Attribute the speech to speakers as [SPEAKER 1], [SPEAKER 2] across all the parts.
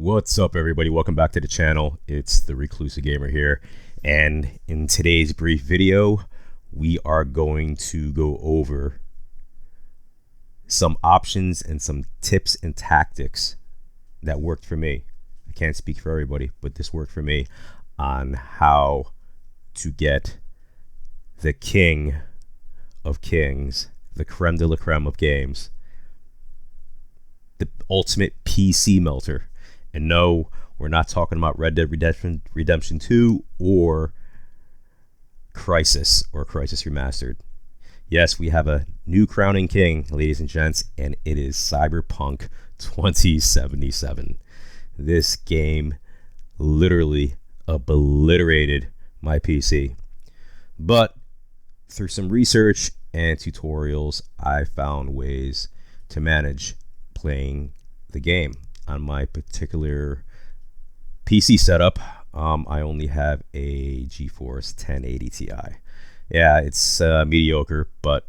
[SPEAKER 1] What's up, everybody? Welcome back to the channel. It's the Reclusive Gamer here, and in today's brief video we are going to go over some options and some tips and tactics that worked for me. I can't speak for everybody, but this worked for me on how to get the king of kings, the creme de la creme of games, the ultimate PC melter. And no, we're not talking about Red Dead Redemption 2 or Crisis Remastered. Yes, we have a new crowning king, ladies and gents, and it is Cyberpunk 2077. This game literally obliterated my PC. But through some research and tutorials, I found ways to manage playing the game. On my particular PC setup, I only have a GeForce 1080 Ti. Yeah, it's mediocre, but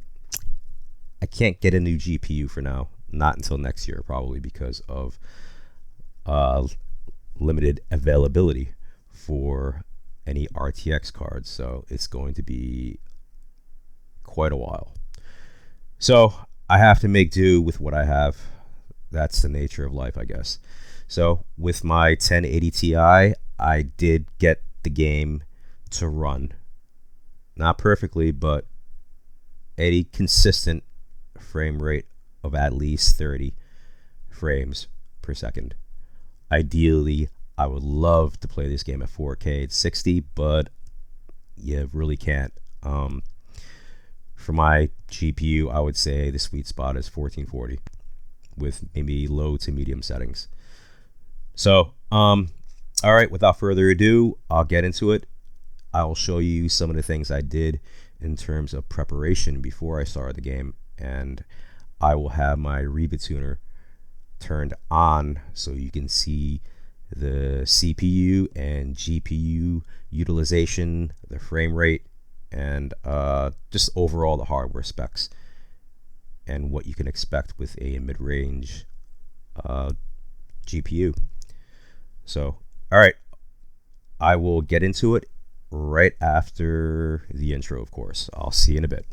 [SPEAKER 1] I can't get a new GPU for now. Not until next year, probably because of limited availability for any RTX cards. So it's going to be quite a while. So I have to make do with what I have. That's the nature of life, I guess. So with my 1080 Ti, I did get the game to run. Not perfectly, but at a consistent frame rate of at least 30 frames per second. Ideally, I would love to play this game at 4K at 60, but you really can't. For my GPU, I would say the sweet spot is 1440. With maybe low to medium settings. So, all right, without further ado, I'll get into it. I'll show you some of the things I did in terms of preparation before I started the game, and I will have my Reboot Tuner turned on so you can see the CPU and GPU utilization, the frame rate, and just overall the hardware specs, and what you can expect with a mid-range GPU. So, all right, I will get into it right after the intro, of course. I'll see you in a bit.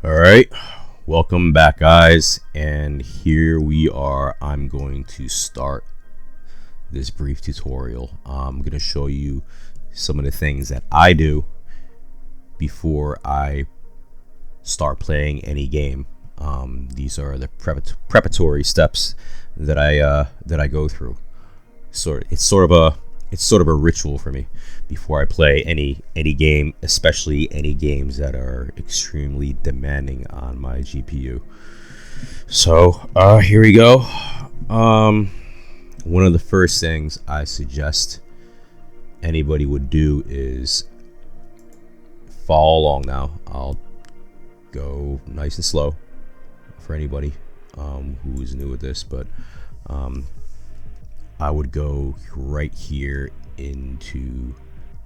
[SPEAKER 1] Alright, welcome back, guys, and here we are. I'm going to start this brief tutorial. I'm going to show you some of the things that I do before I start playing any game. These are the preparatory steps that I go through. It's sort of a ritual for me before I play any game, especially any games that are extremely demanding on my GPU. So here we go. One of the first things I suggest anybody would do is follow along. Now I'll go nice and slow for anybody who is new at this, but I would go right here into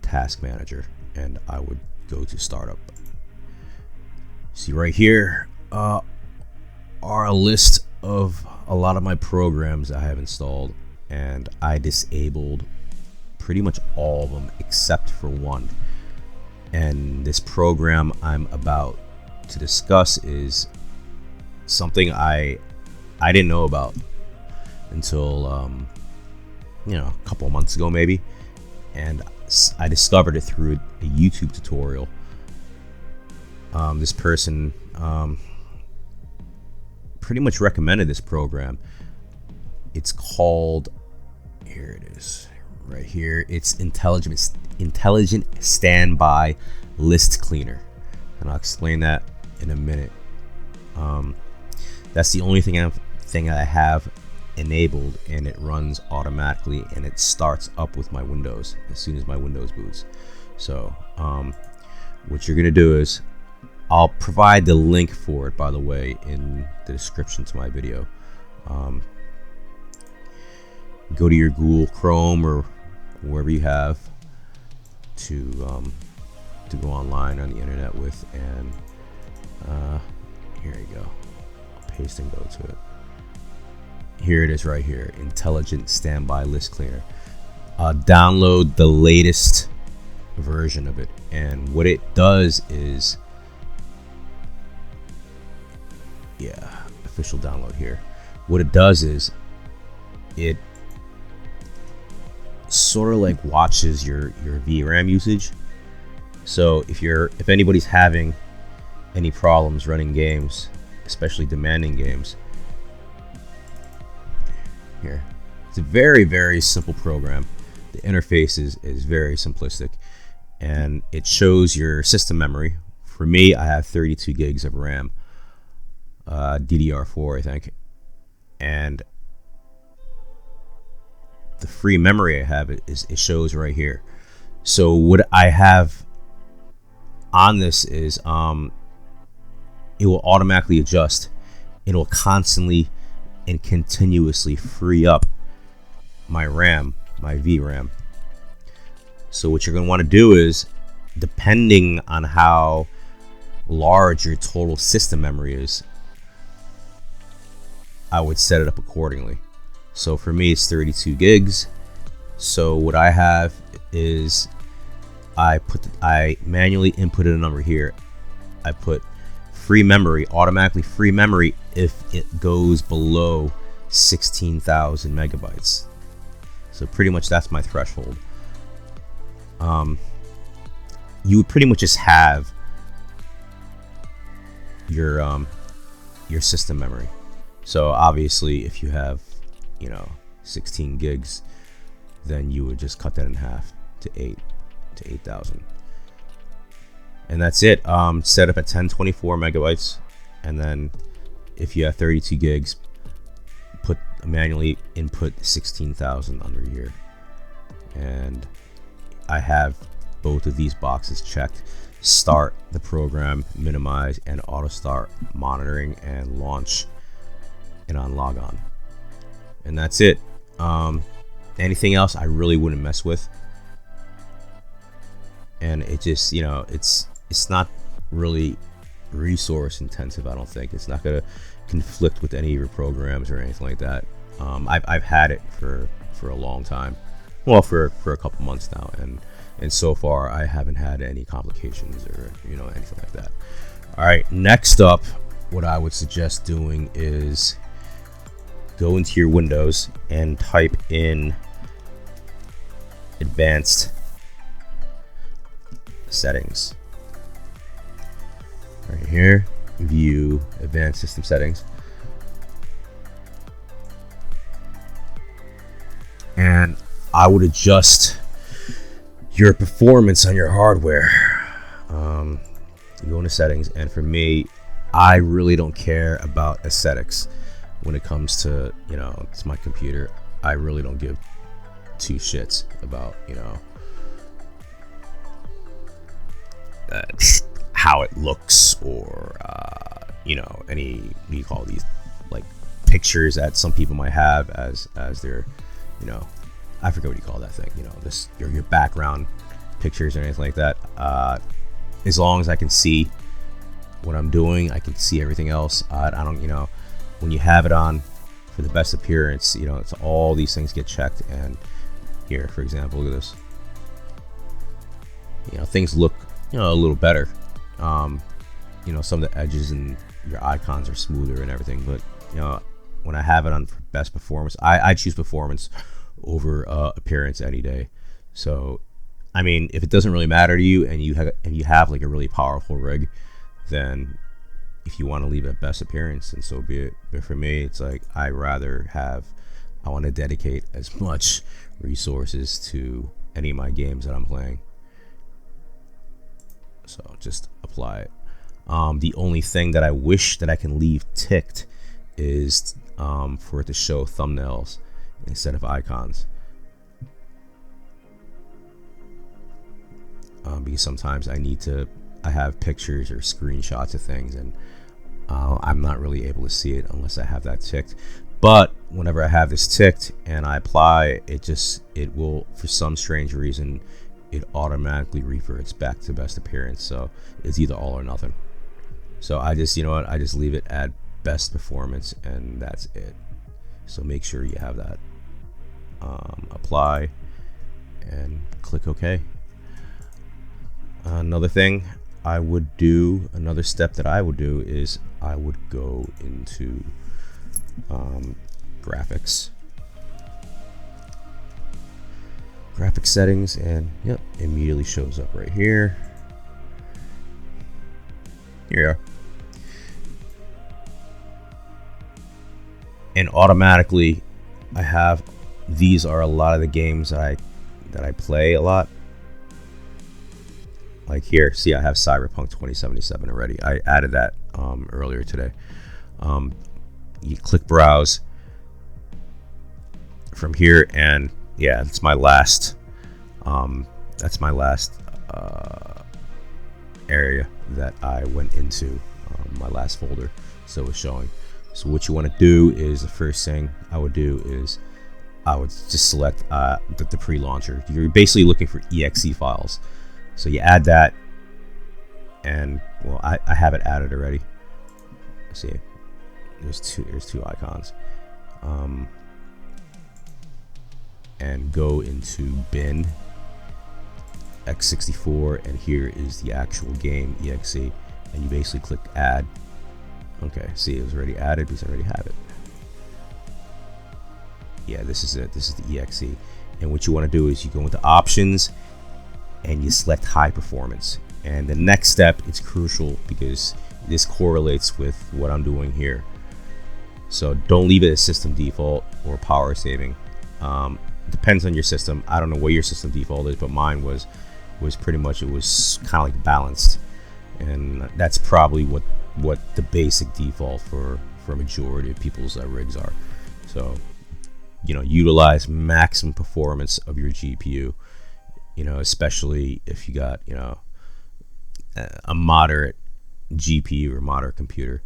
[SPEAKER 1] Task Manager, and I would go to Startup. See right here are a list of a lot of my programs I have installed, and I disabled pretty much all of them except for one. And this program I'm about to discuss is something I didn't know about until a couple of months ago maybe, and I discovered it through a YouTube tutorial. This person pretty much recommended this program. It's called, here it is, right here. It's Intelligent Standby List Cleaner, and I'll explain that in a minute. That's the only thing I have enabled, and it runs automatically, and it starts up with my Windows as soon as my Windows boots. So what you're gonna do is, I'll provide the link for it, by the way, in the description to my video. Go to your Google Chrome or wherever you have to go online on the internet with, and here you go. I'll paste and go to it. Here it is right here, Intelligent Standby List Cleaner. Download the latest version of it, and what it does is, official download here. What it does is, it sort of like watches your VRAM usage. So if anybody's having any problems running games, especially demanding games, here, it's a very, very simple program. The interface is very simplistic, and it shows your system memory. For me, I have 32 gigs of RAM, DDR4 I think, and the free memory I have it shows right here. So what I have on this is it will automatically adjust. It will constantly and continuously free up my RAM, my VRAM. So what you're going to want to do is, depending on how large your total system memory is, I would set it up accordingly. So for me, it's 32 gigs. So what I have is, I manually inputted a number here. I put free memory, automatically free memory if it goes below 16,000 megabytes. So pretty much that's my threshold. You would pretty much just have your system memory. So obviously, if you have 16 gigs, then you would just cut that in half to 8,000, and that's it. Set up at 1024 megabytes, and then if you have 32 gigs, manually input 16,000 under here. And I have both of these boxes checked: start the program, minimize, and auto start monitoring and launch, and on logon. And that's it. Anything else I really wouldn't mess with. And it just, it's not really resource intensive. I don't think it's not gonna conflict with any of your programs or anything like that. I've had it for a long time, well, for a couple months now, and so far I haven't had any complications or anything like that. All right, next up, what I would suggest doing is go into your Windows and type in advanced settings. Right here, view advanced system settings, and I would adjust your performance on your hardware. You go into settings, and for me, I really don't care about aesthetics when it comes to it's my computer. I really don't give two shits about how it looks, or any, what do you call these, like pictures that some people might have as their I forget what you call that thing, this your background pictures or anything like that. As long as I can see what I'm doing, I can see everything else. I don't, when you have it on for the best appearance, it's all these things get checked. And here, for example, look at this. Things look a little better. Some of the edges and your icons are smoother and everything. But when I have it on for best performance, I choose performance over appearance any day. So I mean, if it doesn't really matter to you, and you have like a really powerful rig, then if you want to leave it at best appearance, then so be it. But for me, it's like I want to dedicate as much resources to any of my games that I'm playing. So just apply it. The only thing that I wish that I can leave ticked is for it to show thumbnails instead of icons. Because sometimes I have pictures or screenshots of things, and I'm not really able to see it unless I have that ticked. But whenever I have this ticked and I apply, it will, for some strange reason, it automatically reverts back to best appearance. So it's either all or nothing. So I just, I just leave it at best performance, and that's it. So make sure you have that. Apply and click OK. Another step that I would do is I would go into graphics settings, and yep, immediately shows up right here. Here you are. And automatically these are a lot of the games that I play a lot. Like here, see, I have Cyberpunk 2077 already. I added that earlier today. You click browse from here, and yeah, that's my last. Area that I went into, my last folder. So it's showing. So what you want to do is, the first thing I would do is I would just select the pre-launcher. You're basically looking for exe files. So you add that, and well, I have it added already. Let's see, there's two icons, and go into bin x64, and here is the actual game exe, and you basically click add. Okay, see, it was already added because I already have it. Yeah, this is it. This is the exe, and what you want to do is you go into options and you select high performance. And the next step is crucial because this correlates with what I'm doing here. So don't leave it as system default or power saving. Depends on your system. I don't know what your system default is, but mine was pretty much, it was kind of like balanced, and that's probably what the basic default for a majority of people's rigs are. So utilize maximum performance of your GPU. Especially if you got, a moderate GPU or moderate computer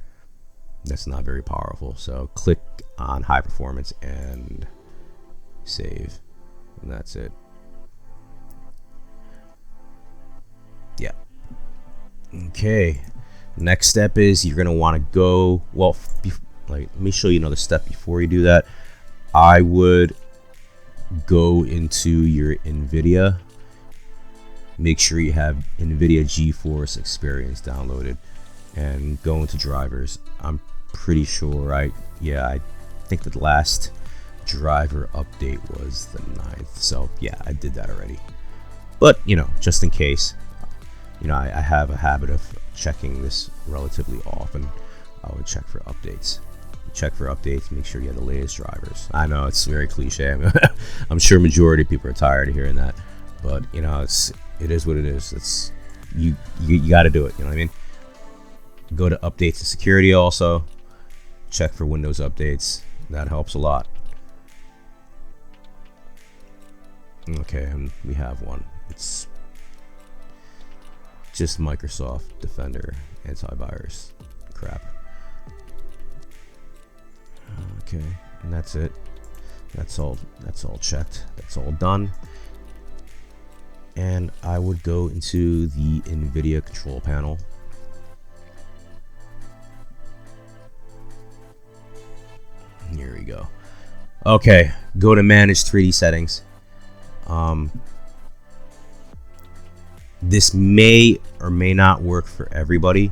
[SPEAKER 1] that's not very powerful. So click on high performance and save, and that's it. Yeah. Okay. Next step is you're gonna want to go. Well, let me show you another step before you do that. I would go into your Nvidia. Make sure you have Nvidia GeForce Experience downloaded, and go into drivers. I'm pretty sure I think the last driver update was the 9th. So yeah, I did that already. But just in case, I have a habit of checking this relatively often. I would check for updates. Check for updates. Make sure you have the latest drivers. I know it's very cliche. I'm sure majority of people are tired of hearing that, but it is what it is. It's you got to do it. You know what I mean? Go to updates and security also. Check for Windows updates. That helps a lot. Okay, and we have one. It's just Microsoft Defender antivirus crap. Okay, and that's it. That's all checked. That's all done. And I would go into the Nvidia control panel. Here we go. Okay, go to manage 3D settings. This may or may not work for everybody,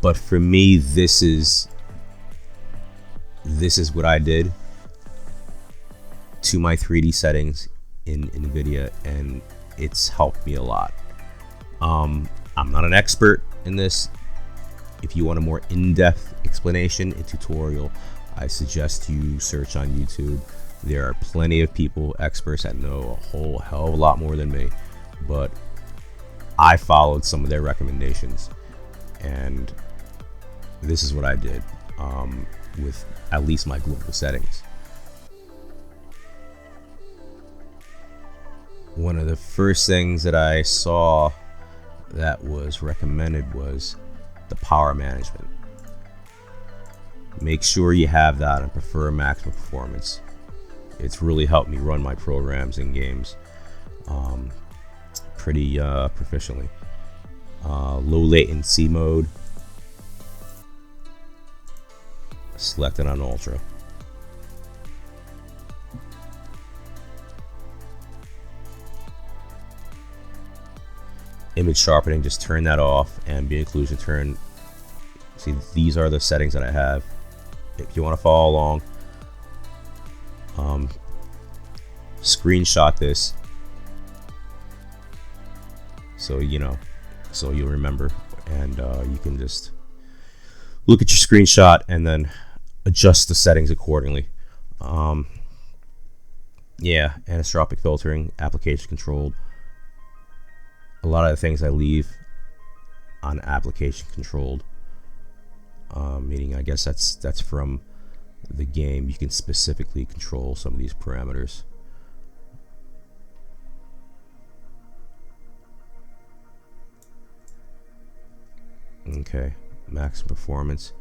[SPEAKER 1] but for me, this is what I did to my 3D settings in Nvidia, and it's helped me a lot. I'm not an expert. in this. If you want a more in-depth explanation and tutorial, I suggest you search on YouTube. There are plenty of people, experts, that know a whole hell of a lot more than me, but I followed some of their recommendations, and this is what I did with at least my global settings. One of the first things that I saw that was recommended was the power management. Make sure you have that and prefer maximum performance. It's really helped me run my programs and games pretty proficiently. Low latency mode, selected on ultra. Image sharpening, just turn that off, and ambient occlusion turn. See, these are the settings that I have. If you want to follow along, screenshot this so so you'll remember, and you can just look at your screenshot and then adjust the settings accordingly. Yeah, anisotropic filtering, application controlled. A lot of the things I leave on application controlled, meaning I guess that's from the game. You can specifically control some of these parameters. Okay, max performance.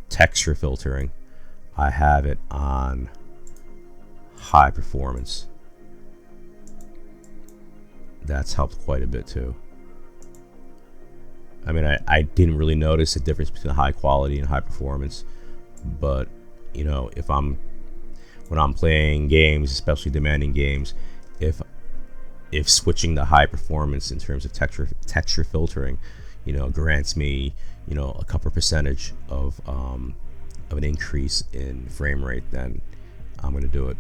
[SPEAKER 1] Texture filtering, I have it on high performance. That's helped quite a bit too. I mean, I didn't really notice the difference between high quality and high performance, but when I'm playing games, especially demanding games, if switching to high performance in terms of texture filtering, grants me a couple percentage of an increase in frame rate, then I'm going to do it.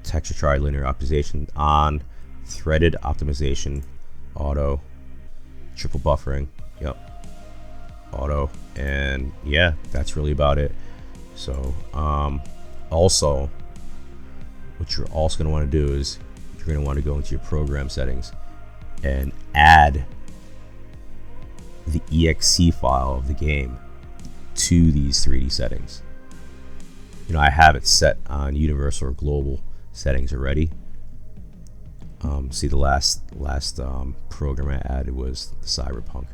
[SPEAKER 1] Texture trilinear optimization on, threaded optimization, auto, triple buffering, yep, auto, and yeah, that's really about it. So also, what you're also going to want to do is you're going to want to go into your program settings and add the exe file of the game to these 3D settings. I have it set on universal or global settings already. See, the last program I added was the Cyberpunk.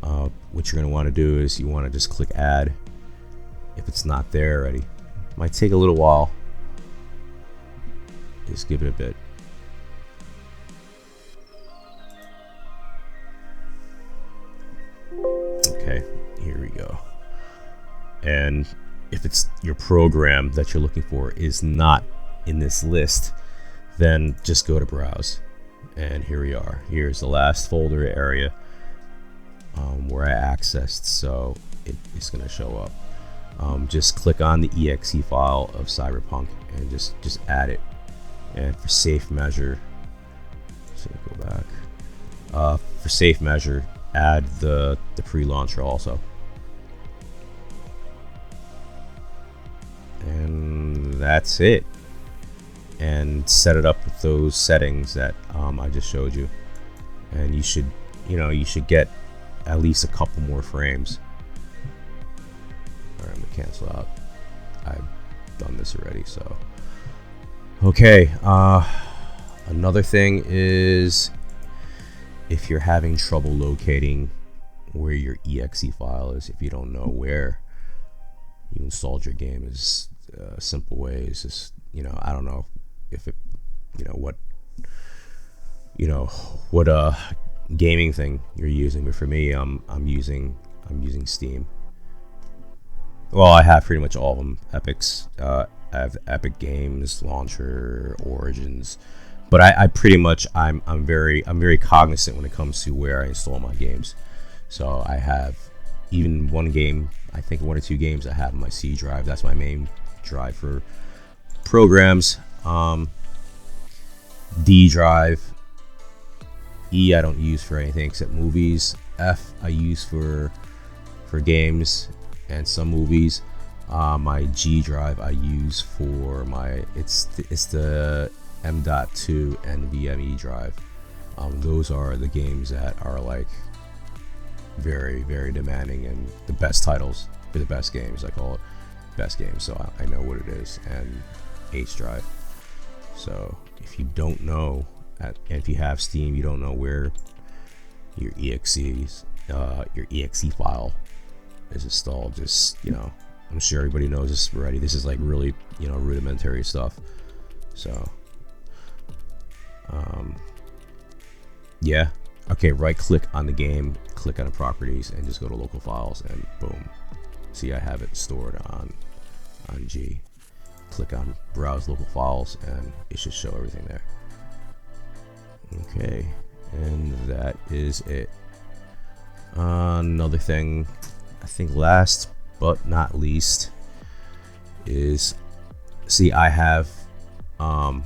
[SPEAKER 1] What you're going to want to do is you want to just click add if it's not there already. Might take a little while. Just give it a bit. Okay, here we go. And if it's your program that you're looking for is not in this list, then just go to browse, and here we are. Here's the last folder area where I accessed, so it's going to show up. Just click on the exe file of Cyberpunk and just add it. And for safe measure, so go back. For safe measure, add the pre-launcher also. And that's it. And set it up with those settings that I just showed you, and you should get at least a couple more frames. All right, I'm gonna cancel out. I've done this already, so okay. Another thing is, if you're having trouble locating where your exe file is, if you don't know where you installed your game, is a simple way is just, I don't know if it, what gaming thing you're using, but for me, I'm using Steam. Well, I have pretty much all of them. I have Epic Games Launcher, Origins, but I pretty much I'm very cognizant when it comes to where I install my games. So I have even one game, I think 1 or 2 games I have on my C drive. That's my main drive for programs. D drive, E I don't use for anything except movies. F I use for games and some movies. My G drive I use for my it's the M.2 NVMe drive. Those are the games that are like very, very demanding and the best titles for the best games. I call it best games, so I know what it is. And H drive. So if you don't know, if you have Steam, you don't know where your your exe file is installed. Just I'm sure everybody knows this already. This is like really rudimentary stuff. So yeah. Okay, right click on the game, click on the properties, and just go to local files, and boom. See, I have it stored on G. Click on browse local files, and it should show everything there. Okay, and that is it. Another thing, I think last but not least, is I have MSI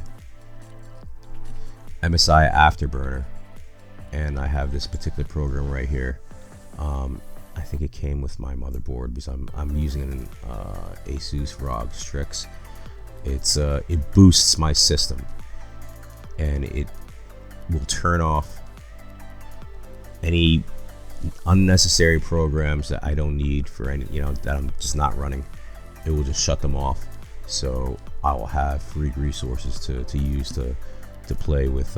[SPEAKER 1] Afterburner. And I have this particular program right here. I think it came with my motherboard because I'm using an Asus ROG Strix. It boosts my system, and it will turn off any unnecessary programs that I don't need for any that I'm just not running. It will just shut them off, so I will have free resources to use to play with.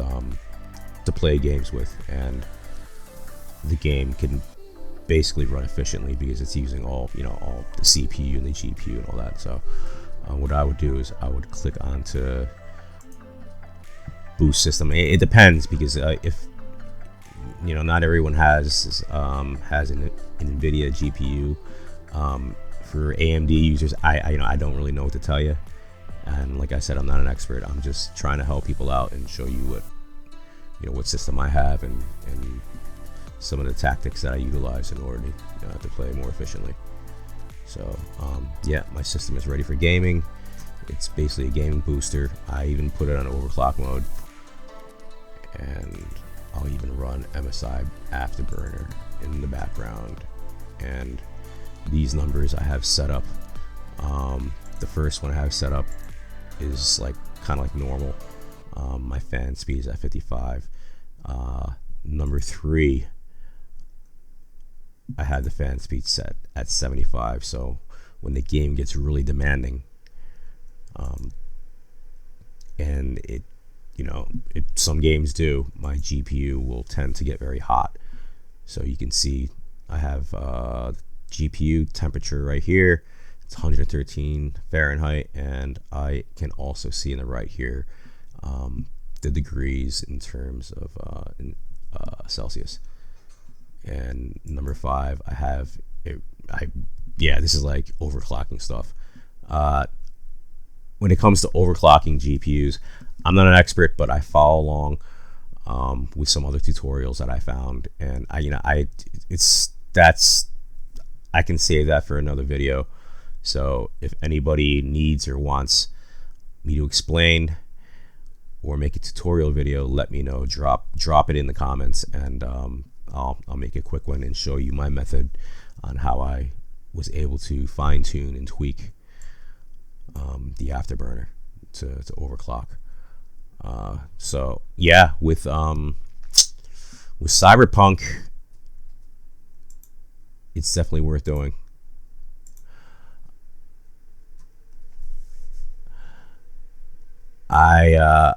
[SPEAKER 1] To play games with, and the game can basically run efficiently because it's using all all the CPU and the GPU and all that. So what I would do is I would click onto boost system. It depends because if not everyone has an Nvidia GPU. For AMD users, I don't really know what to tell you, and like I said, I'm not an expert. I'm just trying to help people out and show you what system I have and some of the tactics that I utilize in order to play more efficiently. So yeah, my system is ready for gaming. It's basically a gaming booster. I even put it on overclock mode, and I'll even run MSI Afterburner in the background. And these numbers I have set up. The first one I have set up is kind of like normal. My fan speed is at 55. Number 3, I have the fan speed set at 75. So when the game gets really demanding, and some games do, my GPU will tend to get very hot. So you can see I have GPU temperature right here. It's 113 Fahrenheit, and I can also see in the right here the degrees in terms of Celsius. And number 5, I have this is like overclocking stuff. When it comes to overclocking GPUs, I'm not an expert, but I follow along with some other tutorials that I found, and I can save that for another video. So if anybody needs or wants me to explain or make a tutorial video, let me know. Drop it in the comments, and I'll make a quick one and show you my method on how I was able to fine tune and tweak the Afterburner to overclock. So yeah, with Cyberpunk, it's definitely worth doing. I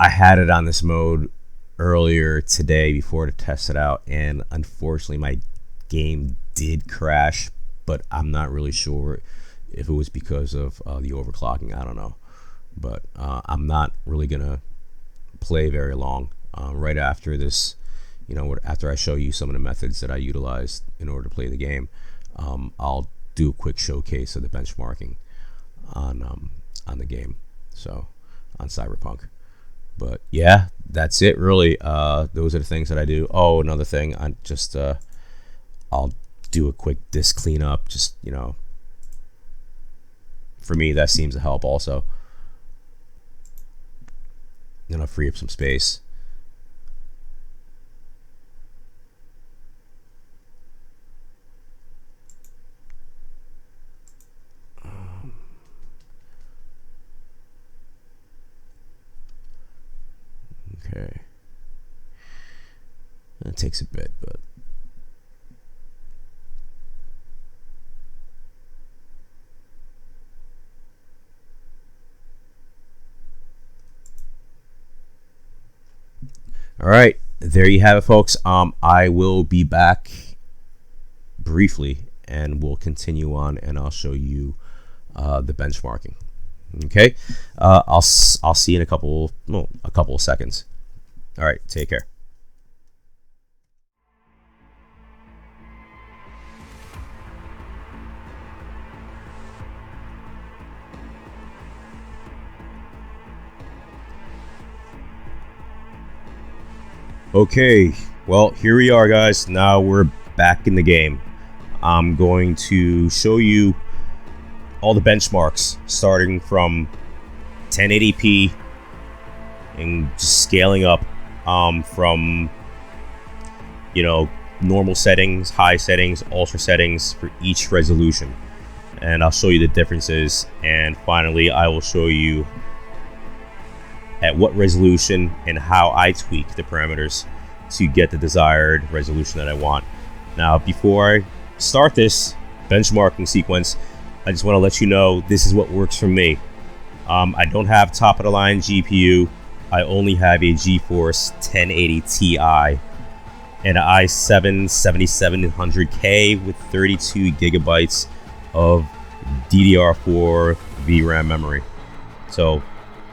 [SPEAKER 1] had it on this mode earlier today before to test it out, and unfortunately my game did crash, but I'm not really sure if it was because of the overclocking. I don't know, but I'm not really gonna play very long. Right after this, after I show you some of the methods that I utilized in order to play the game, I'll do a quick showcase of the benchmarking on the game, so on Cyberpunk. But yeah, that's it really. Those are the things that I do. Oh, another thing, I'll do a quick disk cleanup. Just for me, that seems to help also. I'll free up some space. It takes a bit, but all right, there you have it, folks. I will be back briefly, and we'll continue on, and I'll show you the benchmarking. Okay, I'll see you in a couple of seconds. All right, take care. Okay, well, here we are, guys. Now we're back in the game. I'm going to show you all the benchmarks, starting from 1080p and just scaling up from, you know, normal settings, high settings, ultra settings for each resolution. And I'll show you the differences. And finally, I will show you at what resolution and how I tweak the parameters to get the desired resolution that I want. Now, before I start this benchmarking sequence, I just want to let you know this is what works for me. I don't have top of the line GPU. I only have a GeForce 1080 Ti and an i7 7700K with 32 gigabytes of DDR4 VRAM memory. So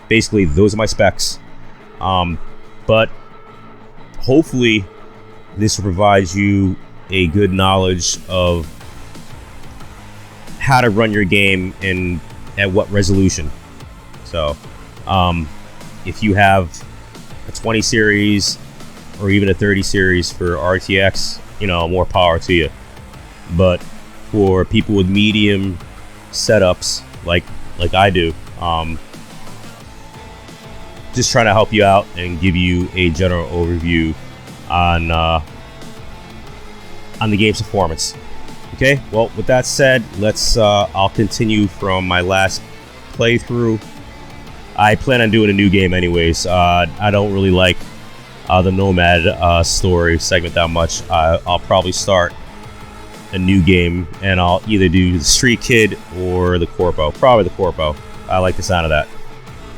[SPEAKER 1] basically, those are my specs. But hopefully, this will provide you a good knowledge of how to run your game and at what resolution. So, if you have a 20 series or even a 30 series for RTX, you know, more power to you. But for people with medium setups, like I do, just trying to help you out and give you a general overview on the game's performance. Okay, well, with that said, let's I'll continue from my last playthrough. I plan on doing a new game anyways. I don't really like the Nomad story segment that much. I'll probably start a new game, and I'll either do the Street Kid or the Corpo. Probably the Corpo. I like the sound of that.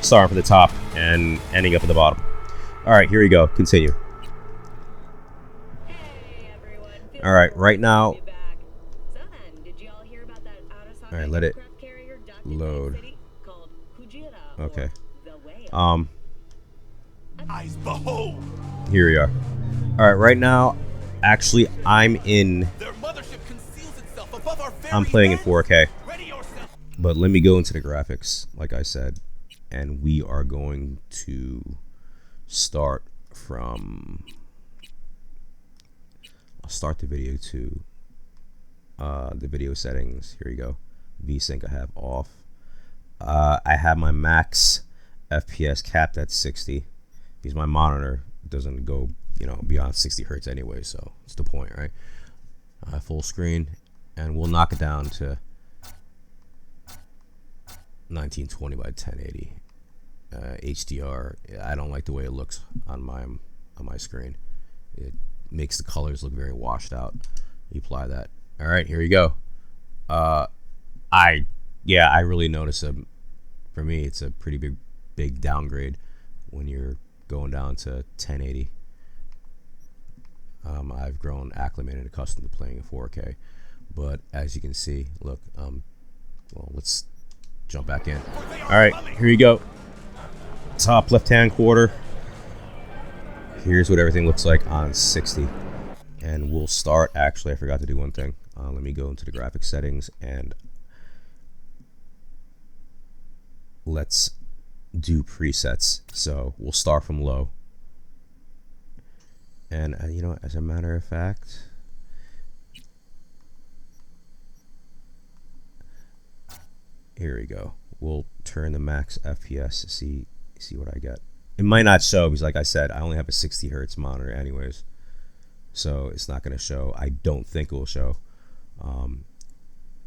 [SPEAKER 1] Starting from the top and ending up at the bottom. All right, here we go. Continue. All right, right now. All right, let it load. Okay. Here we are. All right, right now, actually, I'm playing in 4K. But let me go into the graphics, like I said, and we are going to start from. I'll start the video to the video settings. Here you go. VSync I have off. I have my max FPS capped at 60 because my monitor doesn't go, you know, beyond 60 hertz anyway, so it's the point, right? Full screen, and we'll knock it down to 1920 by 1080. HDR. I don't like the way it looks on my screen. It makes the colors look very washed out. You apply that. All right, here you go. I really notice for me, it's a pretty big downgrade when you're going down to 1080. I've grown acclimated and accustomed to playing in 4K, but as you can see, look, well, let's jump back in. All right, here you go. Top left-hand quarter. Here's what everything looks like on 60. And we'll start, actually, I forgot to do one thing. Let me go into the graphics settings and let's do presets. So we'll start from low. And, you know, as a matter of fact, here we go. We'll turn the max FPS to see what I get. It might not show because, like I said, I only have a 60 hertz monitor anyways, so it's not going to show. I don't think it will show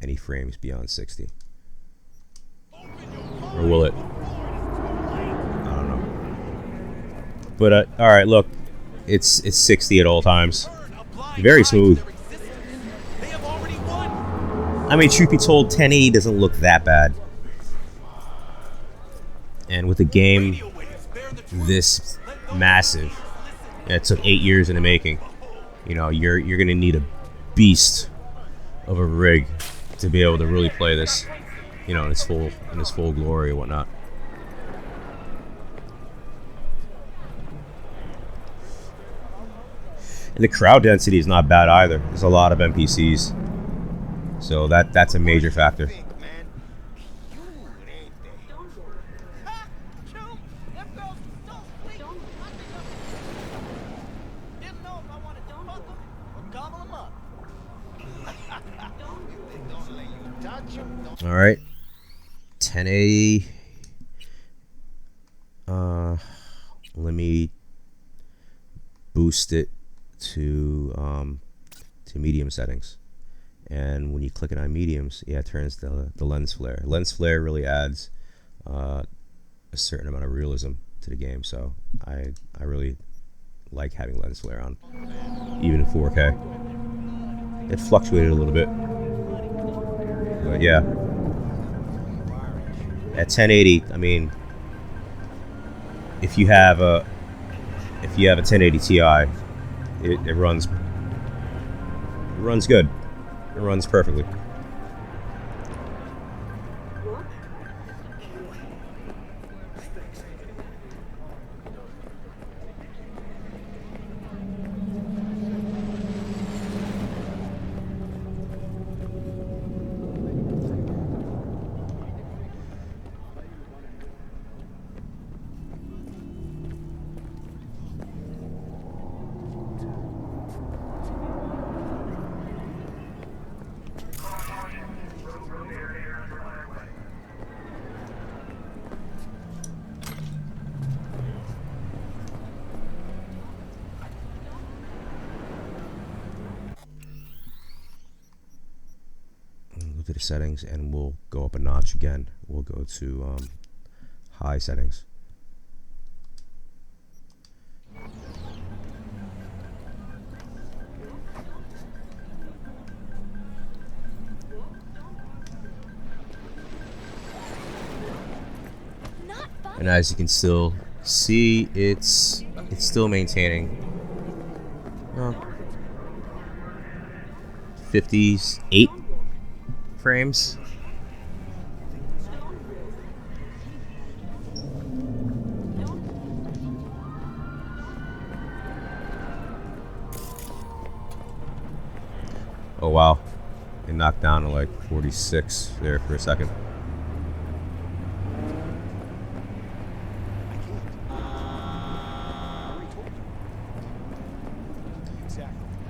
[SPEAKER 1] any frames beyond 60. Or will it? I don't know. But all right, look, It's 60 at all times. Very smooth. I mean, truth be told, 1080 doesn't look that bad. And with a game this massive, it took 8 years in the making. You know, you're gonna need a beast of a rig to be able to really play this, you know, in its full glory and whatnot. And the crowd density is not bad either. There's a lot of NPCs, so that's a major factor. All right, 1080. Let me boost it to medium settings, and when you click it on mediums, yeah, it turns the lens flare. Lens flare really adds a certain amount of realism to the game, so I really like having lens flare on, even in 4K. It fluctuated a little bit, but yeah, at 1080, I mean, if you have a 1080 Ti, it runs good. It runs perfectly. To the settings, and we'll go up a notch again. We'll go to high settings. And as you can still see, it's still maintaining 58 frames. Oh wow, it knocked down to like 46 there for a second.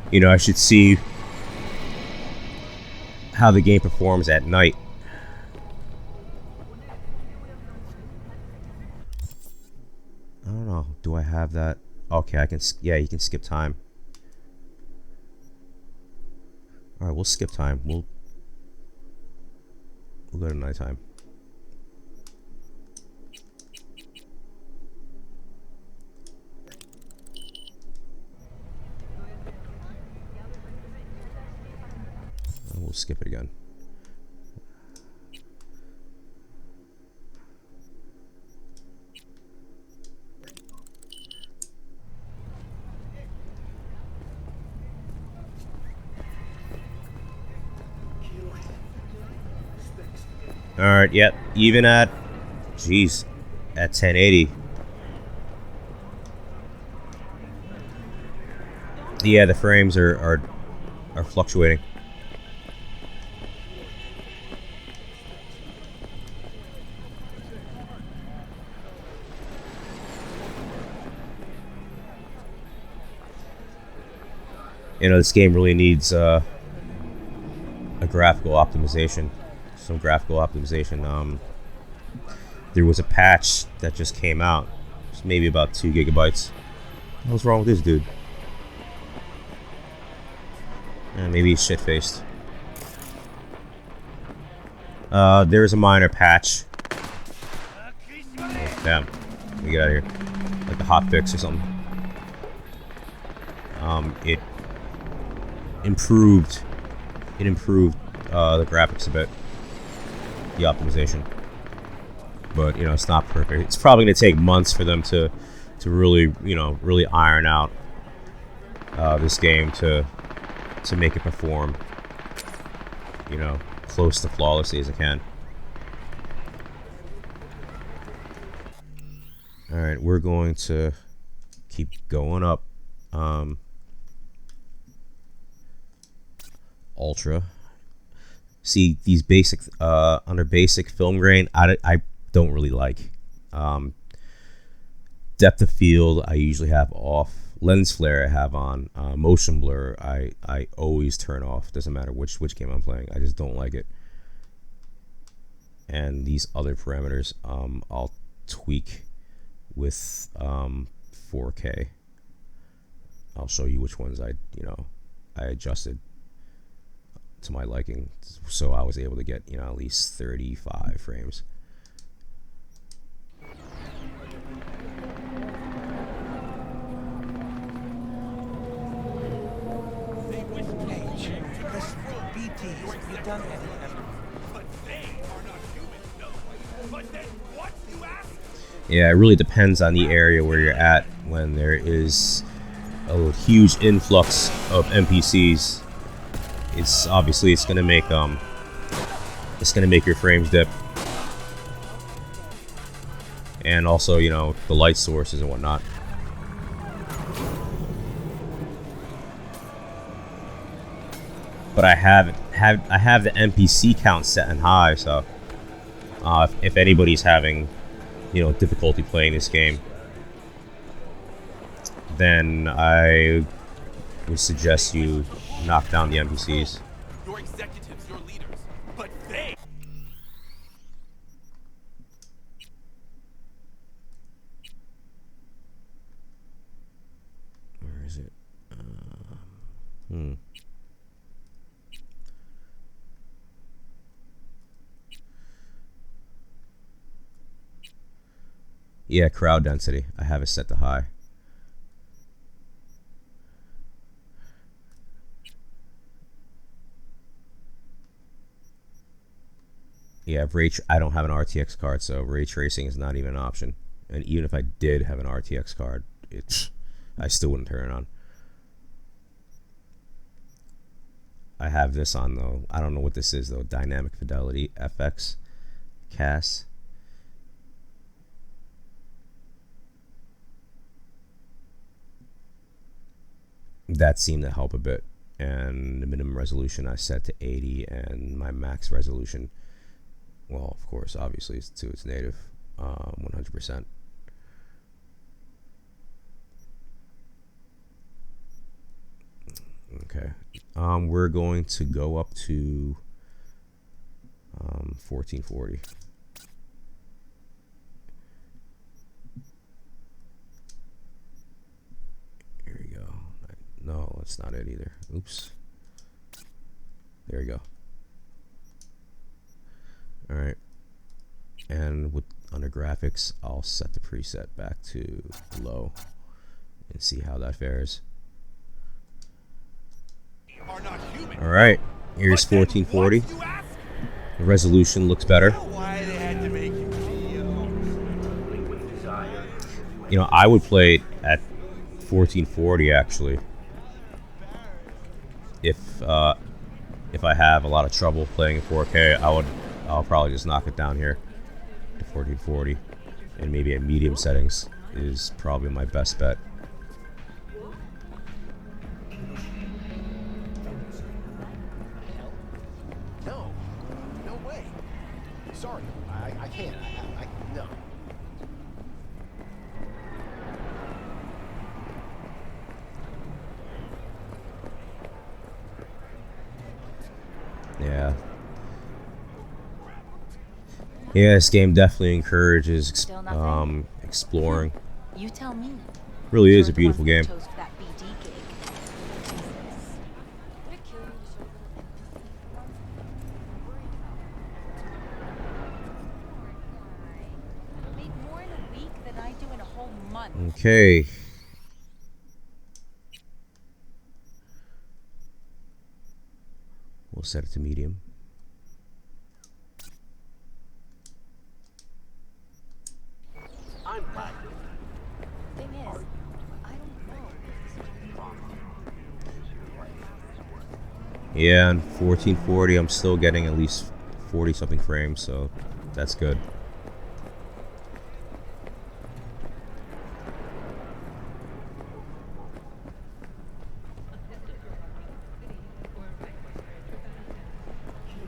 [SPEAKER 1] You know, I should see how the game performs at night. I don't know. Do I have that? Okay, I can. Yeah, you can skip time. All right, we'll skip time. We'll go to nighttime. We'll skip it again. All right, yep. Even at, geez, at 1080. Yeah, the frames are fluctuating. You know, this game really needs a graphical optimization. Some graphical optimization. There was a patch that just came out. It's maybe about 2 gigabytes. What's wrong with this dude? Maybe he's shit-faced. There's a minor patch. Oh, damn. Let me get out of here. Like a hot fix or something. it improved the graphics a bit, the optimization. But it's not perfect. It's probably going to take months for them to really really iron out this game to make it perform close to flawlessly as it can. All right, we're going to keep going up. Ultra. See, these basic under basic film grain, I don't really like. Depth of field I usually have off. Lens flare I have on. Motion blur I always turn off. Doesn't matter which game I'm playing. I just don't like it. And these other parameters I'll tweak with 4K. I'll show you which ones I adjusted to my liking, so I was able to get at least 35 frames. Yeah, it really depends on the area where you're at. When there is a huge influx of NPCs, it's gonna make your frames dip, and also the light sources and whatnot. But I have the NPC count set in high, so if anybody's having difficulty playing this game, then I would suggest you knock down the NPCs. Your executives, your leaders, but they. Where is it? Yeah, crowd density. I have it set to high. Yeah, I don't have an RTX card, so ray tracing is not even an option. And even if I did have an RTX card, I still wouldn't turn it on. I have this on though. I don't know what this is though. Dynamic Fidelity FX CAS. That seemed to help a bit. And the minimum resolution I set to 80, and my max resolution, well, of course, obviously, it's to its native 100%. Okay, we're going to go up to 1440. Here we go. No, that's not it either. Oops. There we go. All right. And under graphics, I'll set the preset back to low and see how that fares. All right. Here's 1440. The resolution looks better. I would play it at 1440 actually. If I have a lot of trouble playing in 4K, I'll probably just knock it down here to 1440, and maybe at medium settings is probably my best bet.
[SPEAKER 2] No way. Sorry, I can't. No.
[SPEAKER 1] Yeah. Yeah, this game definitely encourages exploring.
[SPEAKER 3] You tell me.
[SPEAKER 1] Really is a beautiful game. Okay. We'll set it to medium.
[SPEAKER 2] I'm glad.
[SPEAKER 3] Thing is, I don't know.
[SPEAKER 1] Yeah, and 1440, I'm still getting at least 40 something frames, so that's good.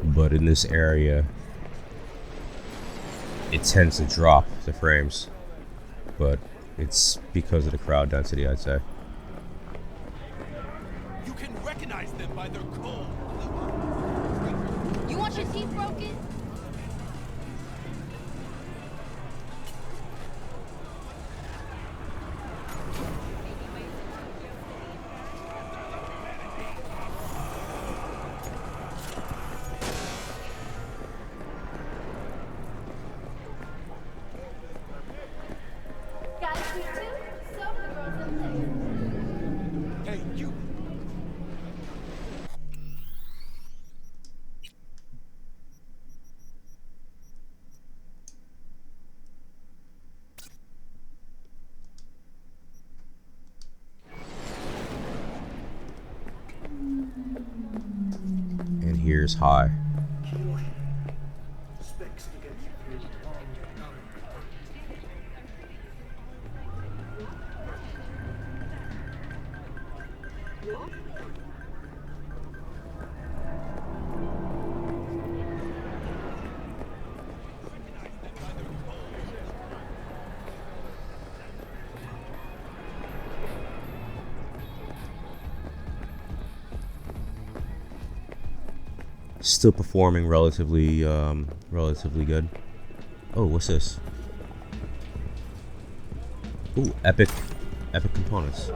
[SPEAKER 1] But in this area, it tends to drop the frames, but it's because of the crowd density, I'd say.
[SPEAKER 4] You can recognize them by their call.
[SPEAKER 3] You want your teeth broken? Guys, you too? So the girls up there.
[SPEAKER 4] Hey, you.
[SPEAKER 1] And here's high. Still performing relatively good. Oh, what's this? Ooh, epic components.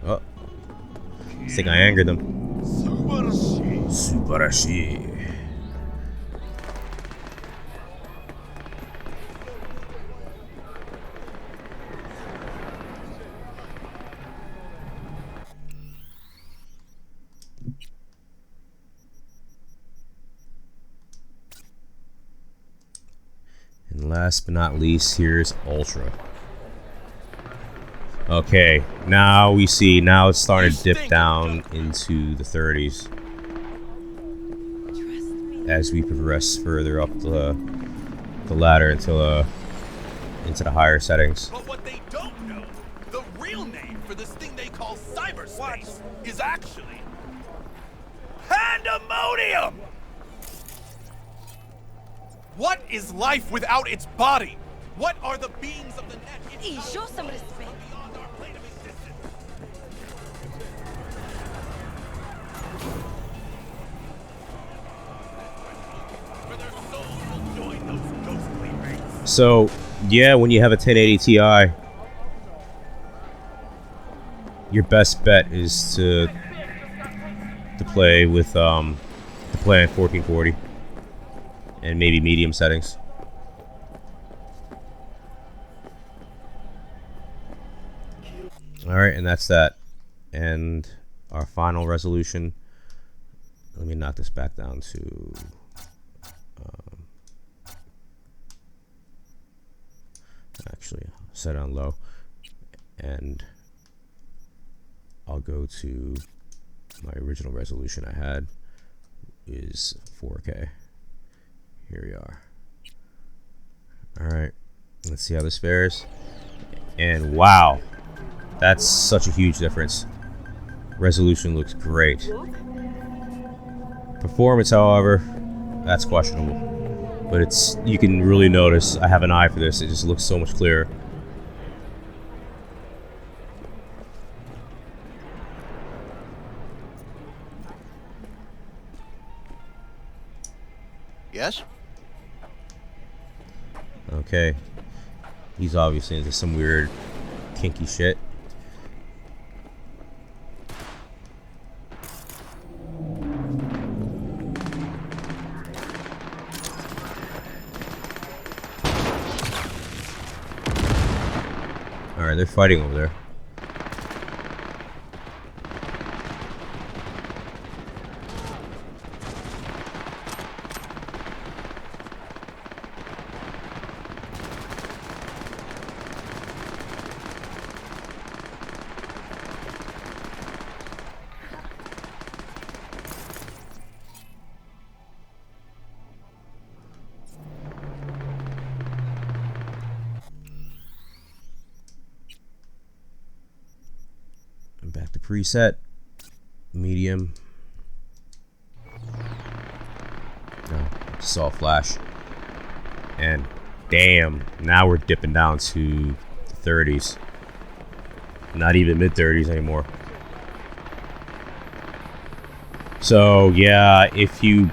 [SPEAKER 1] Oh, I think I angered them. Subarashi. And last but not least, here's Ultra. Okay, now we see, now it's starting to dip down into the 30s as we progress further up the ladder into the higher settings.
[SPEAKER 4] But what they don't know, the real name for this thing they call cyberspace is actually pandemonium! What is life without its body? What are the beings of the net?
[SPEAKER 3] Hey, show some respect.
[SPEAKER 4] Beyond our plane of existence. For their souls will join those ghostly rays.
[SPEAKER 1] So, yeah, when you have a 1080 Ti, your best bet is to play with to play in 1440 and maybe medium settings. All right, and that's that. And our final resolution. Let me knock this back down to actually set it on low, and I'll go to my original resolution I had is 4K. Here we are. All right, let's see how this fares. And wow, that's such a huge difference. Resolution looks great. Performance, however, that's questionable. But it's, you can really notice I have an eye for this. It just looks so much clearer.
[SPEAKER 2] Yes?
[SPEAKER 1] Okay. He's obviously into some weird kinky shit. Alright, they're fighting over there. Back to preset. Medium. No, saw a flash. And damn, now we're dipping down to the 30s. Not even mid 30s anymore. So yeah, if you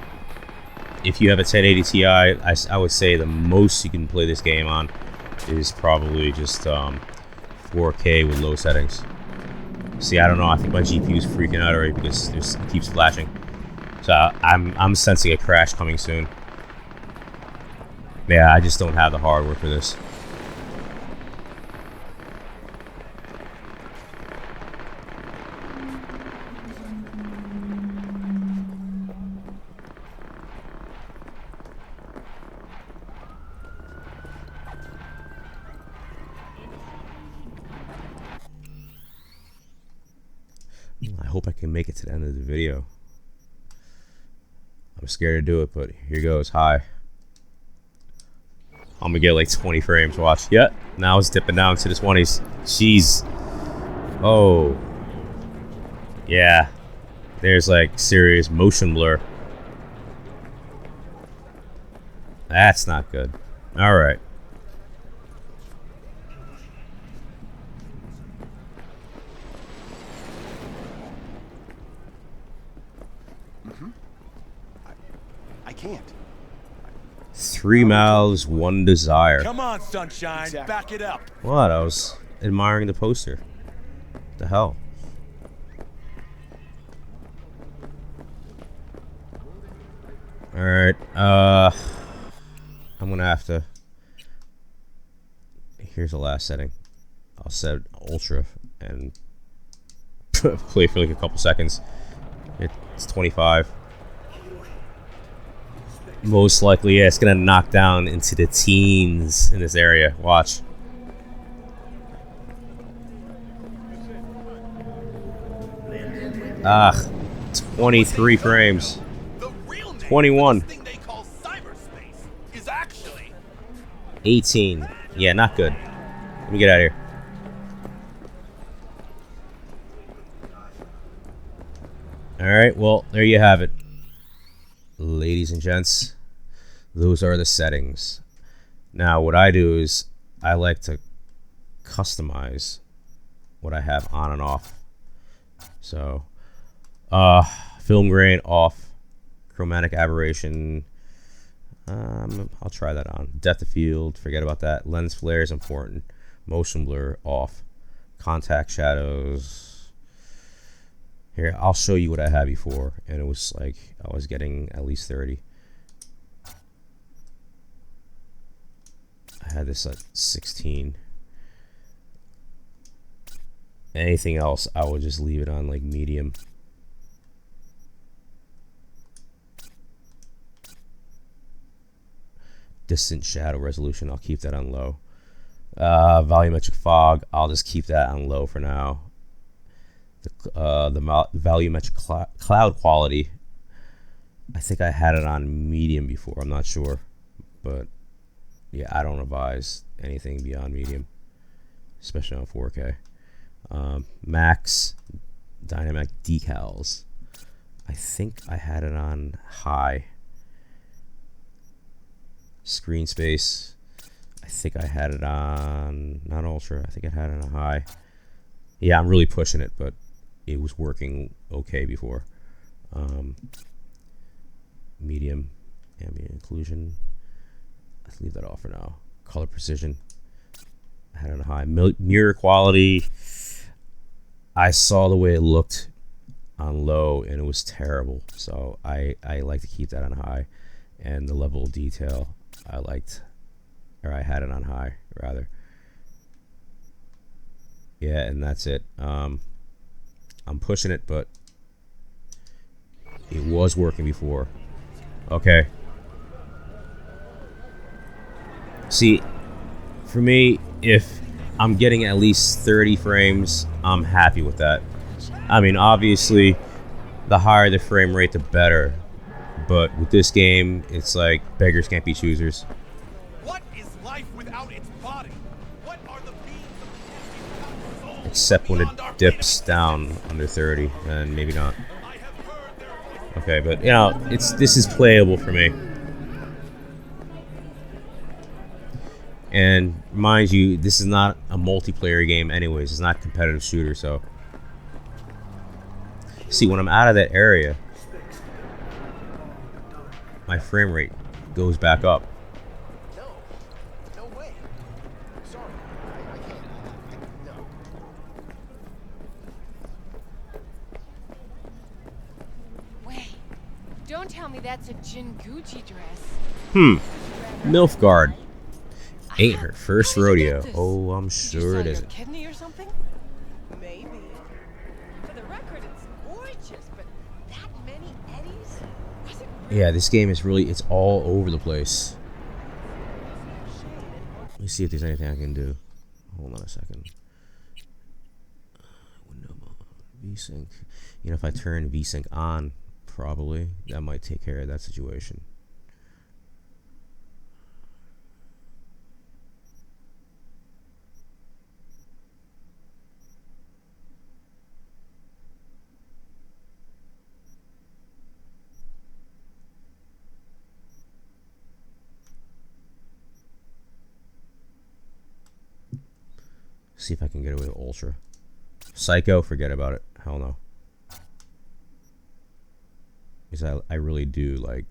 [SPEAKER 1] have a 1080 Ti, I would say the most you can play this game on is probably just 4K with low settings. See, I don't know. I think my GPU is freaking out already because it keeps flashing. So I'm sensing a crash coming soon. Yeah, I just don't have the hardware for this. I hope I can make it to the end of the video. I'm scared to do it, but here goes. Hi. I'm gonna get like 20 frames. Watch. Yep. Now it's dipping down to the 20s. Jeez. Oh. Yeah. There's like serious motion blur. That's not good. Alright.
[SPEAKER 2] I can't.
[SPEAKER 1] 3 mouths, 1 desire.
[SPEAKER 4] Come on, sunshine,
[SPEAKER 2] Exactly.
[SPEAKER 4] back it up.
[SPEAKER 1] What? I was admiring the poster. What the hell? Alright, I'm gonna have to... Here's the last setting. I'll set ultra and play for like a couple seconds. It's 25. Most likely, yeah, it's gonna knock down into the teens in this area. Watch. Ah, 23 frames.
[SPEAKER 4] The real name
[SPEAKER 1] 21.
[SPEAKER 4] for this thing they call cyberspace is actually
[SPEAKER 1] 18. Yeah, not good. Let me get out of here. Alright, well, there you have it. Ladies and gents, those are the settings. Now, what I do is I like to customize what I have on and off. So, film grain off, chromatic aberration. I'll try that on. Depth of field, forget about that. Lens flare is important. Motion blur off. Contact shadows. Here, I'll show you what I had before, and it was like I was getting at least 30. I had this at 16. Anything else, I would just leave it on like medium. Distant shadow resolution, I'll keep that on low. Volumetric fog, I'll just keep that on low for now. The volumetric cloud quality, I think I had it on medium before. I'm not sure, but yeah, I don't advise anything beyond medium, especially on 4K. Max dynamic decals, I think I had it on high. Screen space, I think I had it on not ultra. I think I had it on high. Yeah, I'm really pushing it, but it was working okay before. Medium, ambient occlusion. Let's leave that off for now. Color precision. I had it on high. Mirror quality, I saw the way it looked on low and it was terrible. So I like to keep that on high. And the level of detail, I had it on high rather. Yeah, and that's it. I'm pushing it, but it was working before. Okay. See, for me, if I'm getting at least 30 frames, I'm happy with that. I mean, obviously, the higher the frame rate, the better. But with this game, it's like beggars can't be choosers.
[SPEAKER 4] What is life without its body? What are the beings of the soul
[SPEAKER 1] Except when it
[SPEAKER 4] beyond our
[SPEAKER 1] dips
[SPEAKER 4] plane of
[SPEAKER 1] down under 30, and maybe not.
[SPEAKER 4] I have heard their voices.
[SPEAKER 1] Okay, but you know, this is playable for me. And mind you, this is not a multiplayer game anyways. It's not a competitive shooter, so. See, when I'm out of that area, my frame rate goes back up.
[SPEAKER 2] No. No way. Sorry. I can't. No.
[SPEAKER 3] Wait. Don't tell me that's a Jinguchi dress.
[SPEAKER 1] Nilfgaard. Ain't her first
[SPEAKER 3] How did you get
[SPEAKER 1] rodeo.
[SPEAKER 3] this?
[SPEAKER 1] Oh, I'm
[SPEAKER 3] Did you
[SPEAKER 1] sure
[SPEAKER 3] sell
[SPEAKER 1] it
[SPEAKER 3] your
[SPEAKER 1] isn't.
[SPEAKER 3] kidney or something? Maybe. For the record, it's gorgeous, but that many eddies? Was it really?
[SPEAKER 1] Yeah, this game is really, it's all over the place. Let me see if there's anything I can do. Hold on a second. Window mode, VSync. You know, if I turn VSync on, probably, that might take care of that situation. See if I can get away with Ultra. Psycho, forget about it. Hell no. Because I really do like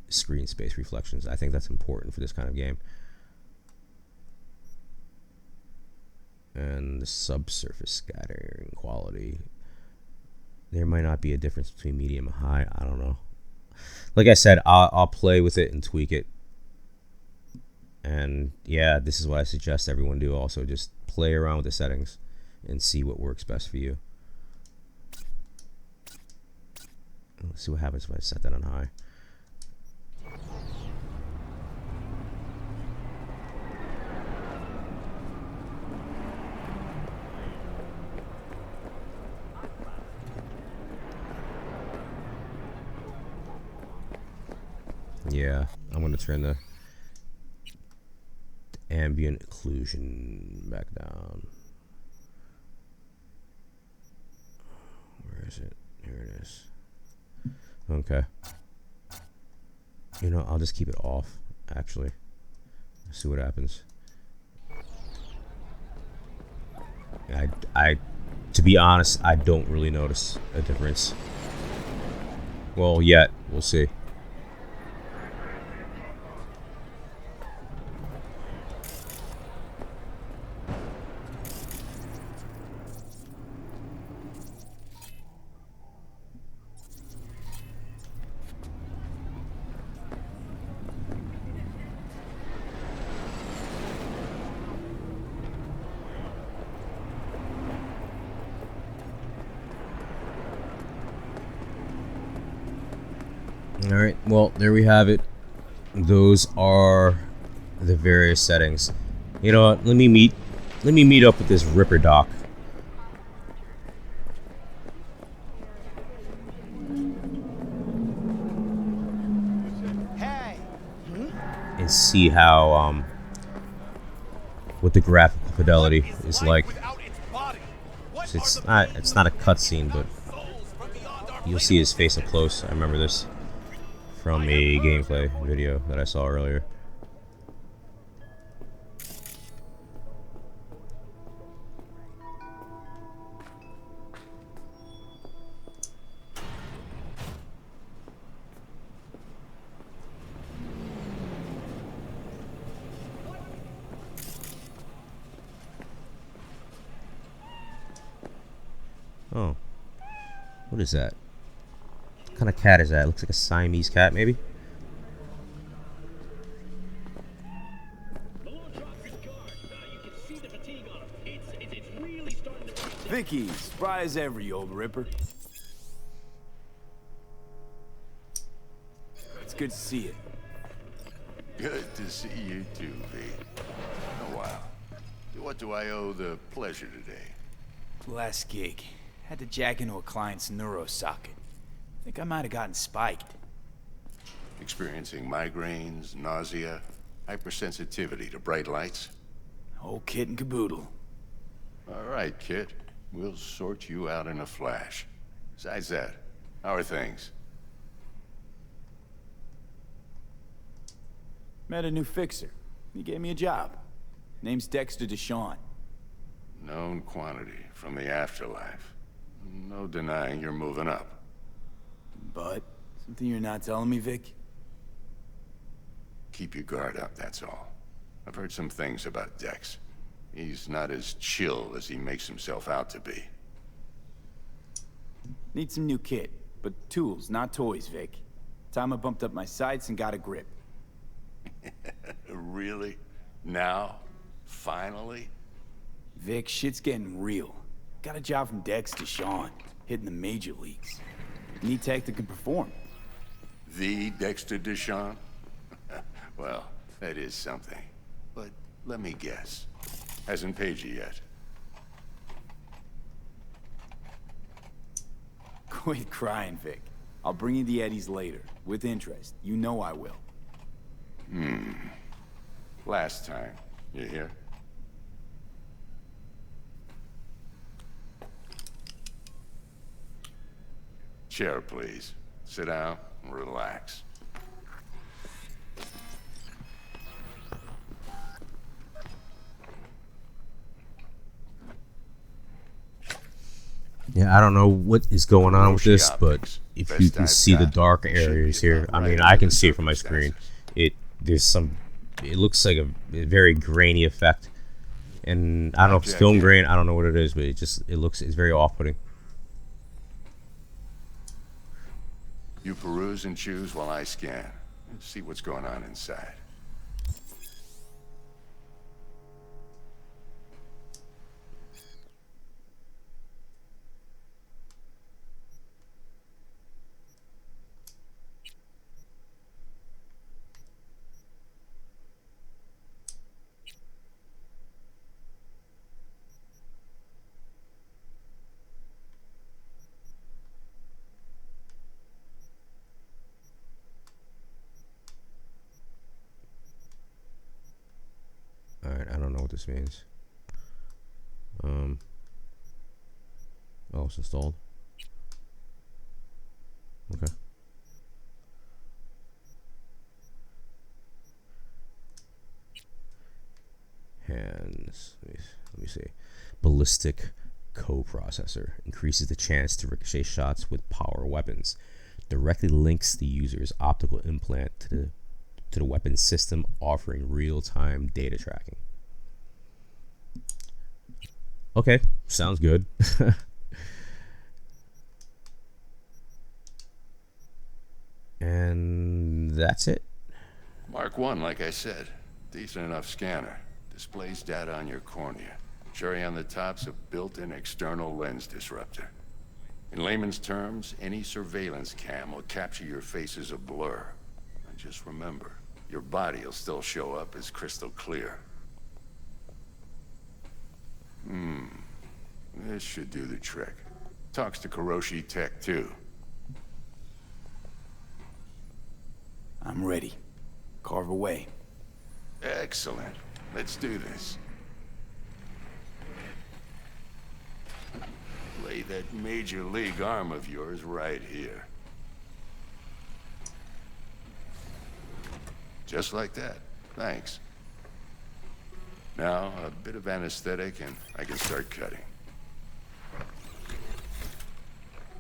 [SPEAKER 1] screen space reflections. I think that's important for this kind of game. And the subsurface scattering quality. There might not be a difference between medium and high. I don't know. Like I said, I'll play with it and tweak it. And yeah, this is what I suggest everyone do also. Just play around with the settings and see what works best for you. Let's see what happens if I set that on high. Yeah, I'm going to turn the ambient occlusion back down. Where is it? Here it is. Okay. You know, I'll just keep it off, actually. See what happens. To be honest, I don't really notice a difference. Well, yet. We'll see. Alright, well, there we have it. Those are the various settings. You know what? Let me meet up with this Ripper Doc.
[SPEAKER 2] Hey.
[SPEAKER 1] And see how what the graphical fidelity
[SPEAKER 4] What
[SPEAKER 1] is
[SPEAKER 4] life
[SPEAKER 1] like.
[SPEAKER 4] without its body? What
[SPEAKER 1] So
[SPEAKER 4] are the beings
[SPEAKER 1] it's not a
[SPEAKER 4] of the
[SPEAKER 1] cutscene, but
[SPEAKER 4] souls from beyond our
[SPEAKER 1] you'll
[SPEAKER 4] plane
[SPEAKER 1] see
[SPEAKER 4] of
[SPEAKER 1] his face up close. I remember this from a gameplay video that I saw earlier. Oh, what is that? What kind of cat is that? It looks like a Siamese cat, maybe?
[SPEAKER 5] Vicky, spry as ever, you old ripper. It's good to see you.
[SPEAKER 6] Good to see you too, V. Oh, wow. What do I owe the pleasure today?
[SPEAKER 5] Last gig. Had to jack into a client's neuro socket. Think I might have gotten spiked.
[SPEAKER 6] Experiencing migraines, nausea, hypersensitivity to bright lights?
[SPEAKER 5] Whole kit and caboodle.
[SPEAKER 6] All right, kid. We'll sort you out in a flash. Besides that, how are things?
[SPEAKER 5] Met a new fixer. He gave me a job. Name's Dexter Deshawn.
[SPEAKER 6] Known quantity from the afterlife. No denying you're moving up.
[SPEAKER 5] But, something you're not telling me, Vic?
[SPEAKER 6] Keep your guard up, that's all. I've heard some things about Dex. He's not as chill as he makes himself out to be.
[SPEAKER 5] Need some new kit, but tools, not toys, Vic. Time I bumped up my sights and got a grip.
[SPEAKER 6] Really? Now? Finally?
[SPEAKER 5] Vic, shit's getting real. Got a job from Dex Deshawn, hitting the major leagues. Need tech that can perform.
[SPEAKER 6] The Dexter Deshawn? Well, that is something. But let me guess. Hasn't paid you yet.
[SPEAKER 5] Quit crying, Vic. I'll bring you the eddies later, with interest. You know I will.
[SPEAKER 6] Last time. You hear? Chair, please. Sit down and relax.
[SPEAKER 1] Yeah, I don't know what is going on with this, but
[SPEAKER 6] Optics.
[SPEAKER 1] if
[SPEAKER 6] Best
[SPEAKER 1] you can
[SPEAKER 6] I've
[SPEAKER 1] see the
[SPEAKER 6] got.
[SPEAKER 1] dark
[SPEAKER 6] Should be
[SPEAKER 1] areas here,
[SPEAKER 6] about
[SPEAKER 1] I mean,
[SPEAKER 6] right
[SPEAKER 1] I
[SPEAKER 6] under
[SPEAKER 1] can
[SPEAKER 6] the
[SPEAKER 1] see it from my screen.
[SPEAKER 6] circumstances.
[SPEAKER 1] There's some, it looks like a very grainy effect, and I don't know if it's
[SPEAKER 6] Object
[SPEAKER 1] film
[SPEAKER 6] here.
[SPEAKER 1] grain. I don't know what it is, but it's very off-putting.
[SPEAKER 6] You peruse and choose while I scan. And see what's going on inside.
[SPEAKER 1] All right, I don't know what this means. Oh, it's installed. Okay. Hands. Let me see. Ballistic coprocessor increases the chance to ricochet shots with power weapons. Directly links the user's optical implant to the weapon system, offering real-time data tracking. Okay, sounds good. And that's it.
[SPEAKER 6] Mark 1, like I said. Decent enough scanner. Displays data on your cornea. Cherry on the top's a built-in external lens disruptor. In layman's terms, any surveillance cam will capture your face as a blur. And just remember, your body will still show up as crystal clear. This should do the trick. Talks to Kuroshi Tech, too.
[SPEAKER 5] I'm ready. Carve away.
[SPEAKER 6] Excellent. Let's do this. Lay that major league arm of yours right here. Just like that. Thanks. Now, a bit of anesthetic and I can start cutting.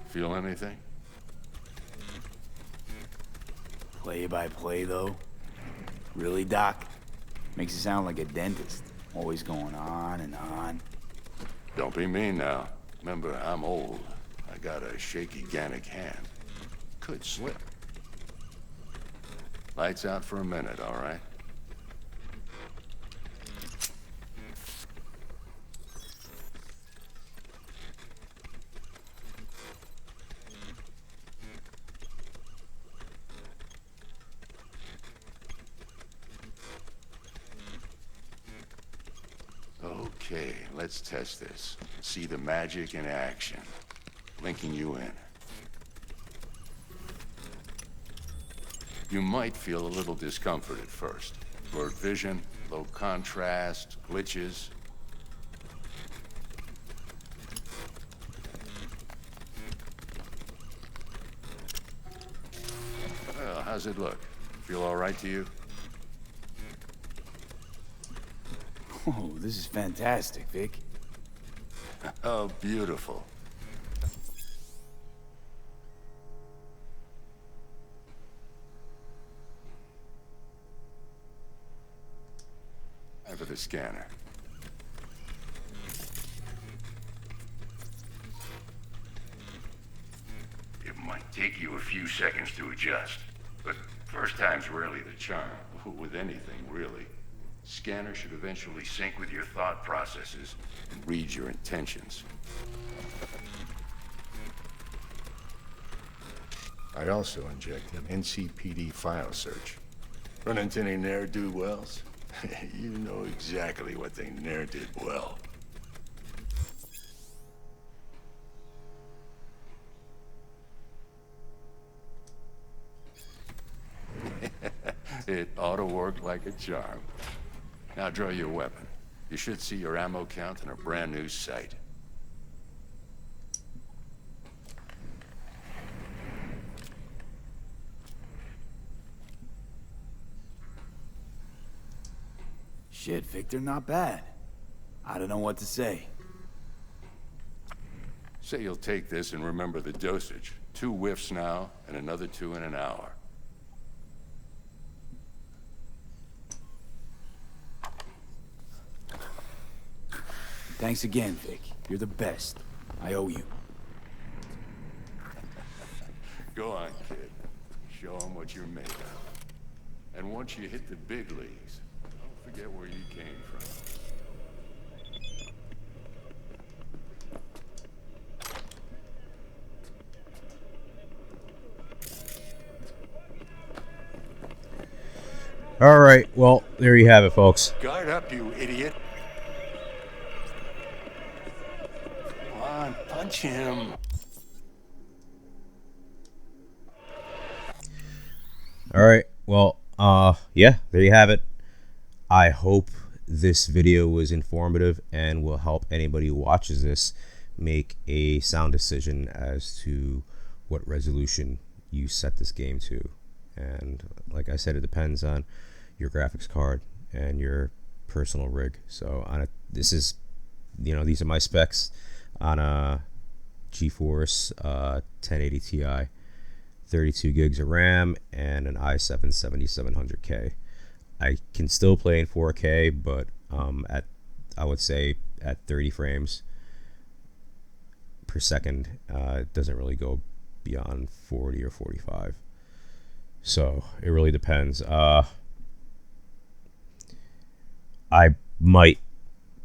[SPEAKER 6] Feel anything?
[SPEAKER 5] Play by play, though. Really, Doc? Makes you sound like a dentist. Always going on and on.
[SPEAKER 6] Don't be mean now. Remember, I'm old. I got a shaky Gannic hand. Could slip. Lights out for a minute, all right? Okay, let's test this. See the magic in action. Linking you in. You might feel a little discomfort at first. Blurred vision, low contrast, glitches. Well, how's it look? Feel all right to you?
[SPEAKER 5] Oh, this is fantastic, Vic.
[SPEAKER 6] Oh, beautiful. Time for the scanner. It might take you a few seconds to adjust, but first time's rarely the charm. With anything, really. Scanner should eventually sync with your thought processes and read your intentions. I'd also inject an NCPD file search. Run into any ne'er-do-wells? You know exactly what they ne'er did well. It ought to work like a charm. Now draw your weapon. You should see your ammo count in a brand new sight.
[SPEAKER 5] Shit, Victor, not bad. I don't know what to say.
[SPEAKER 6] Say you'll take this and remember the dosage. 2 whiffs now, and another 2 in an hour.
[SPEAKER 5] Thanks again, Vic. You're the best. I owe you.
[SPEAKER 6] Go on, kid. Show them what you're made of. And once you hit the big leagues, don't forget where you came from.
[SPEAKER 1] All right, well, there you have it, folks.
[SPEAKER 6] Guard up, you idiot. Come on, punch him.
[SPEAKER 1] All right, well, yeah, there you have it. I hope this video was informative and will help anybody who watches this make a sound decision as to what resolution you set this game to. And like I said, it depends on your graphics card and your personal rig. So on this is, these are my specs on a GeForce 1080 Ti, 32 gigs of RAM, and an i7 7700K. I can still play in 4K, but I would say at 30 frames per second, it doesn't really go beyond 40 or 45. So it really depends. I might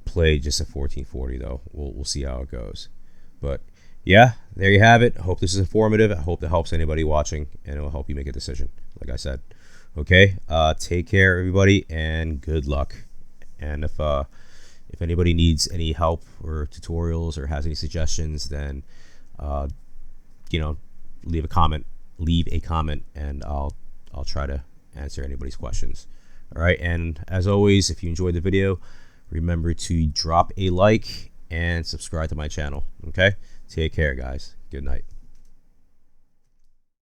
[SPEAKER 1] play just a 1440 though. We'll see how it goes. But yeah, there you have it. I hope this is informative. I hope it helps anybody watching, and it will help you make a decision, like I said. Okay, take care, everybody, and good luck. And if anybody needs any help or tutorials or has any suggestions, then leave a comment, and I'll try to answer anybody's questions. All right, and as always, if you enjoyed the video, remember to drop a like and subscribe to my channel. Okay, take care, guys. Good night.